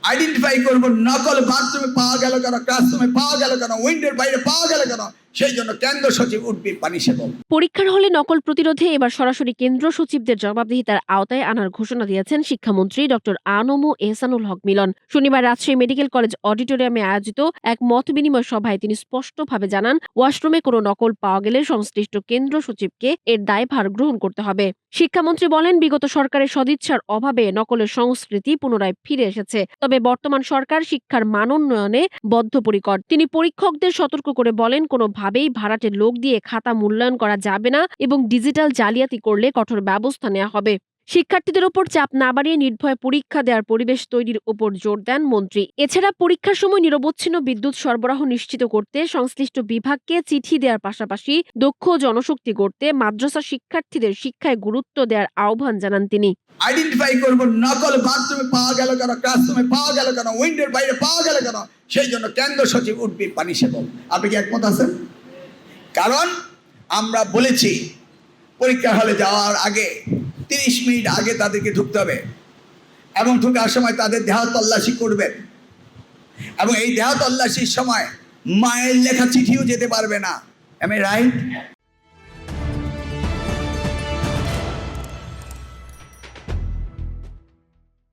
Identify করব নকল বাথরুমে পাওয়া গেল কেন, ক্লাসরুমে পাওয়া গেল কেন, উইন্ডোর বাইরে পাওয়া গেল কেন, সেই জন্য কেন্দ্র সচিব উঠবে পানি সেবক। পরীক্ষার হলে নকল প্রতিরোধে এবার সরাসরি কেন্দ্র সচিবদের জবাবদিহিতার আওতায় আনার ঘোষণা দিয়েছেন শিক্ষামন্ত্রী ডক্টর আনম এহসানুল হক মিলন। শনিবার রাজশাহী মেডিকেল কলেজ অডিটোরিয়ামে আয়োজিত এক মত বিনিময় সভায় তিনি স্পষ্টভাবে জানান, ওয়াশরুমে কোনো নকল পাওয়া গেলে সংশ্লিষ্ট কেন্দ্র সচিবকে এর দায়ভার গ্রহণ করতে হবে। শিক্ষামন্ত্রী বলেন, বিগত সরকারের সদিচ্ছার অভাবে নকলের সংস্কৃতি পুনরায় ফিরে এসেছে। তবে বর্তমান সরকার শিক্ষার মান উন্নয়নে বদ্ধপরিকর। তিনি পরীক্ষকদের সতর্ক করে বলেন, কোনোভাবেই ভাড়াটে লোক দিয়ে খাতা মূল্যায়ন করা যাবে না এবং ডিজিটাল জালিয়াতি করলে কঠোর ব্যবস্থা নেওয়া হবে। শিক্ষার্থীদের ওপর চাপ না বাড়িয়ে নির্ভয়ে পরীক্ষা দেওয়ার পরিবেশ তৈরির উপর জোর দেন মন্ত্রী। এছাড়া পরীক্ষার সময় নিরবচ্ছিন্ন বিদ্যুৎ সরবরাহ নিশ্চিত করতে সংশ্লিষ্ট বিভাগকে চিঠি দেওয়ার পাশাপাশি দক্ষ জনশক্তি গড়তে মাদ্রাসা শিক্ষার্থীদের শিক্ষায় গুরুত্ব দেওয়ার আহ্বান জানান তিনি। আইডেন্টিফাই করব নকল বাথরুমে পাওয়া গেল কেন, ক্লাসরুমে পাওয়া গেল কেন, উইন্ডোর বাইরে পাওয়া গেল কেন, সেই জন্য কেন্দ্র সচিব উঠবে পানি সেবক। আপনি কি একমত আছেন? কারণ আমরা বলেছি পরীক্ষা হলে যাওয়ার আগে 30 মিনিট আগে তাদেরকে ঢুকতে হবে এবং ঢোকার সময় তাদের দেহ তল্লাশি করবেন এবং এই দেহ তল্লাশির সময় মায়ের লেখা চিঠিও যেতে পারবে না। Am I right?